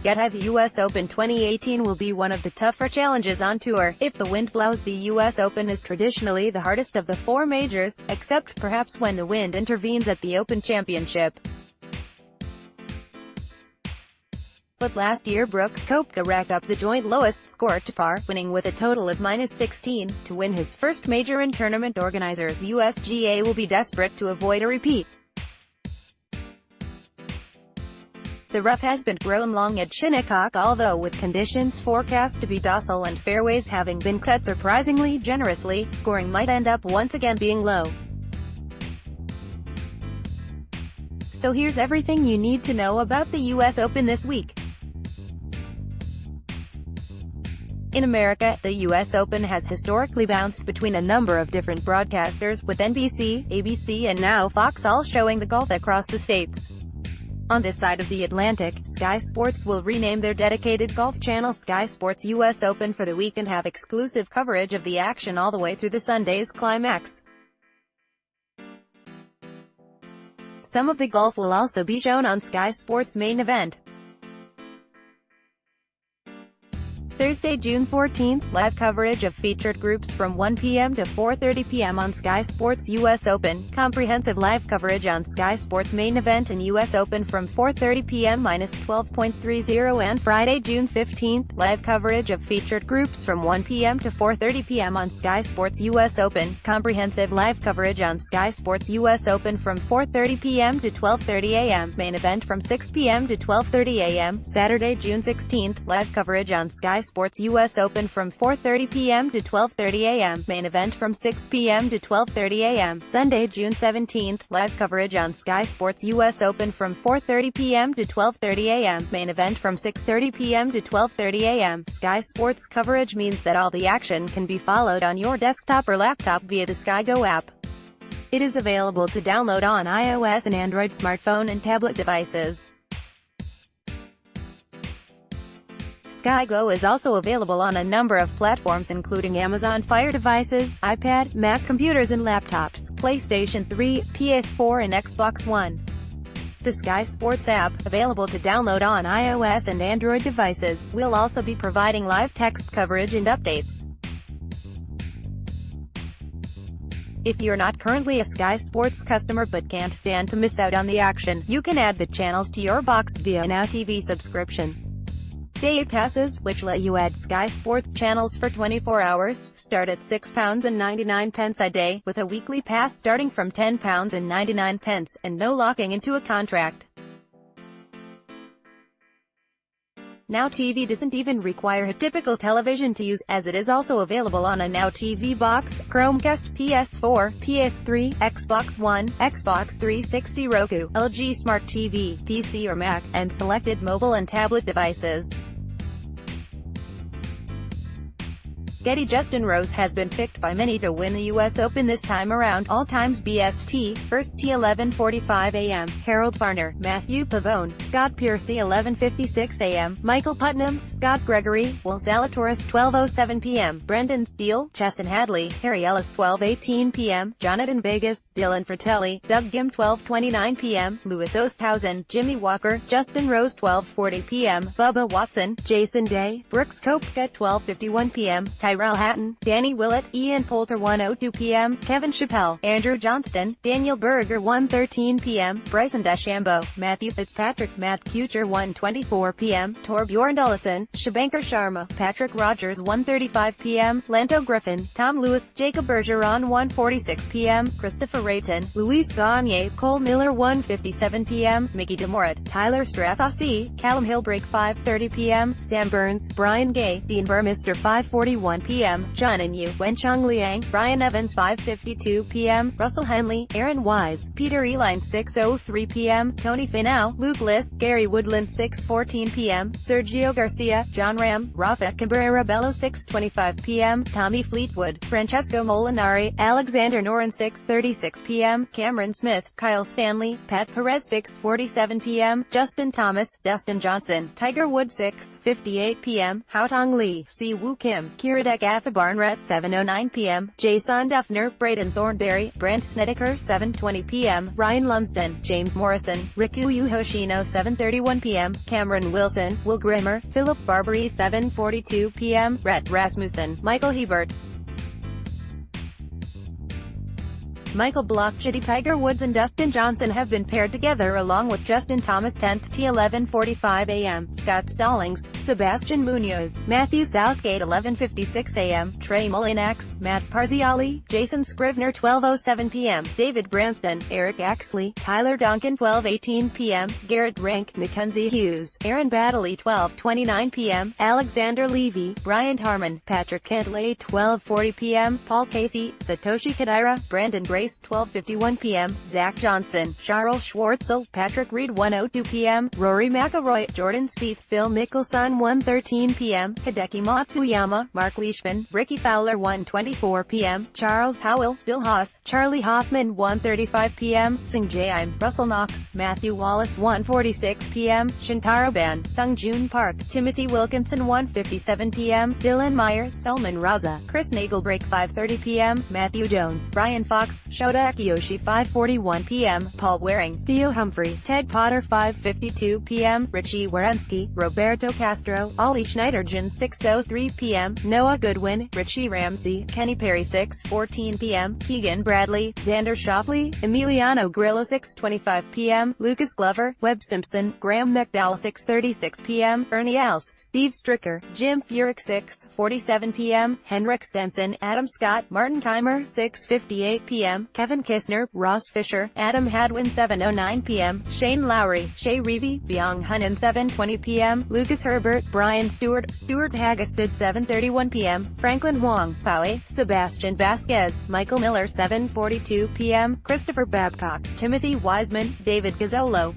GETTYThe US Open 2018 will be one of the tougher challenges on tour. If the wind blows, the US Open is traditionally the hardest of the four majors, except perhaps when the wind intervenes at the Open Championship. But last year Brooks Koepka racked up the joint lowest score to par, winning with a total of -16, to win his first major in tournament organizers. USGA will be desperate to avoid a repeat. The rough has been grown long at Shinnecock, although with conditions forecast to be docile and fairways having been cut surprisingly generously, scoring might end up once again being low. So here's everything you need to know about the US Open this week. In America, the US Open has historically bounced between a number of different broadcasters, with NBC, ABC and now Fox all showing the golf across the states. On this side of the Atlantic, Sky Sports will rename their dedicated golf channel Sky Sports US Open for the week and have exclusive coverage of the action all the way through the Sunday's climax. Some of the golf will also be shown on Sky Sports' main event. Thursday, June 14th, live coverage of featured groups from 1 p.m. to 4:30 p.m. on Sky Sports US Open, comprehensive live coverage on Sky Sports main event and US Open from 4:30 p.m. -12.30 and Friday, June 15th, live coverage of featured groups from 1 p.m. to 4:30 p.m. on Sky Sports US Open, comprehensive live coverage on Sky Sports US Open from 4:30 p.m. to 12:30 a.m., main event from 6 p.m. to 12:30 a.m., Saturday, June 16th, live coverage on Sky Sports US Open from 4:30 p.m. to 12:30 a.m., main event from 6 p.m. to 12:30 a.m., Sunday, June 17th, live coverage on Sky Sports US Open from 4:30 p.m. to 12:30 a.m., main event from 6:30 p.m. to 12:30 a.m. Sky Sports coverage means that all the action can be followed on your desktop or laptop via the Sky Go app. It is available to download on iOS and Android smartphone and tablet devices. Sky Go is also available on a number of platforms including Amazon Fire devices, iPad, Mac computers and laptops, PlayStation 3, PS4 and Xbox One. The Sky Sports app, available to download on iOS and Android devices, will also be providing live text coverage and updates. If you're not currently a Sky Sports customer but can't stand to miss out on the action, you can add the channels to your box via a Now TV subscription. Day passes, which let you add Sky Sports channels for 24 hours, start at £6.99 a day, with a weekly pass starting from £10.99, and no locking into a contract. Now TV doesn't even require a typical television to use, as it is also available on a Now TV box, Chromecast, PS4, PS3, Xbox One, Xbox 360, Roku, LG Smart TV, PC or Mac, and selected mobile and tablet devices. Justin Rose has been picked by many to win the US Open this time around. All times BST, first tee 11:45 a.m., Harold Varner, Matthew Pavone, Scott Piercy 11:56 a.m., Michael Putnam, Scott Gregory, Will Zalatoris 12:07 p.m., Brendan Steele, Chesson Hadley, Harry Ellis 12:18 p.m., Jonathan Vegas, Dylan Fratelli, Doug Gim 12:29 p.m., Louis Oosthuizen, Jimmy Walker, Justin Rose 12:40 p.m., Bubba Watson, Jason Day, Brooks Koepka 12:51 p.m., Tyrell Hatton, Danny Willett, Ian Poulter 1:02 p.m., Kevin Chappell, Andrew Johnston, Daniel Berger 1:13 p.m., Bryson DeChambeau, Matthew Fitzpatrick, Matt Kuchar 1:24 p.m., Torbjorn Olesen, Shubhankar Sharma, Patrick Rogers 1:35 p.m., Lanto Griffin, Tom Lewis, Jacob Bergeron 1:46 p.m., Christopher Rayton, Luis Gagne, Cole Miller 1:57 p.m., Mickey DeMorat, Tyler Strafossi, Callum Hillbrake 5:30 p.m., Sam Burns, Brian Gay, Dean Burmester 5:41 p.m., John and Yu, Wenchong Liang, Brian Evans 5:52 p.m., Russell Henley, Aaron Wise, Peter Eline 6:03 p.m., Tony Finau, Luke List, Gary Woodland 6:14 p.m., Sergio Garcia, John Ram, Rafa Cabrera Bello 6:25 p.m., Tommy Fleetwood, Francesco Molinari, Alexander Noren 6:36 p.m., Cameron Smith, Kyle Stanley, Pat Perez 6:47 p.m., Justin Thomas, Dustin Johnson, Tiger Woods 6:58 p.m., Haotong Lee, Si Woo Kim, Kira Agatha Barnrett 7:09 p.m., Jason Duffner, Braden Thornberry, Brant Snedeker 7:20 p.m., Ryan Lumsden, James Morrison, Rikuyu Hoshino 7:31 p.m., Cameron Wilson, Will Grimmer, Philip Barbary 7:42 p.m., Rhett Rasmussen, Michael Hebert, Michael Block, Tiger Woods and Dustin Johnson have been paired together along with Justin Thomas 10th t 11:45 a.m., Scott Stallings, Sebastian Munoz, Matthew Southgate 11:56 a.m., Trey Mullinax, Matt Parziali, Jason Scrivener 12:07 p.m., David Branston, Eric Axley, Tyler Duncan 12:18 p.m., Garrett Rank, Mackenzie Hughes, Aaron Baddeley 12:29 p.m., Alexander Levy, Bryant Harmon, Patrick Cantlay 12:40 p.m., Paul Casey, Satoshi Kodaira, Brandon Grace 12:51 p.m., Zach Johnson, Charles Schwartzel, Patrick Reed 1:02 p.m., Rory McIlroy, Jordan Spieth, Phil Mickelson 1:13 p.m., Hideki Matsuyama, Mark Leishman, Ricky Fowler 1:24 p.m., Charles Howell, Bill Haas, Charlie Hoffman 1:35 p.m., Sung Jae Im, Russell Knox, Matthew Wallace 1:46 p.m., Shintaro Ban, Sung Joon Park, Timothy Wilkinson 1:57 p.m., Dylan Meyer, Salman Raza, Chris Nagelbrake 5:30 p.m., Matthew Jones, Brian Fox, Shota Akiyoshi 5:41 p.m., Paul Waring, Theo Humphrey, Ted Potter 5:52 p.m., Richie Wierenski, Roberto Castro, Ollie Schneiderjan 6:03 p.m., Noah Goodwin, Richie Ramsey, Kenny Perry 6:14 p.m., Keegan Bradley, Xander Schauffele, Emiliano Grillo 6:25 p.m., Lucas Glover, Webb Simpson, Graham McDowell 6:36 p.m., Ernie Els, Steve Stricker, Jim Furyk 6:47 p.m., Henrik Stenson, Adam Scott, Martin Keimer 6:58 p.m., Kevin Kistner, Ross Fisher, Adam Hadwin 7:09 p.m., Shane Lowry, Shay Reavy, Byung Hunan 7:20 p.m., Lucas Herbert, Brian Stewart, Stuart Hagestad 7:31 p.m., Franklin Wong, Powie, Sebastian Vasquez, Michael Miller 7:42 p.m., Christopher Babcock, Timothy Wiseman, David Gazzolo.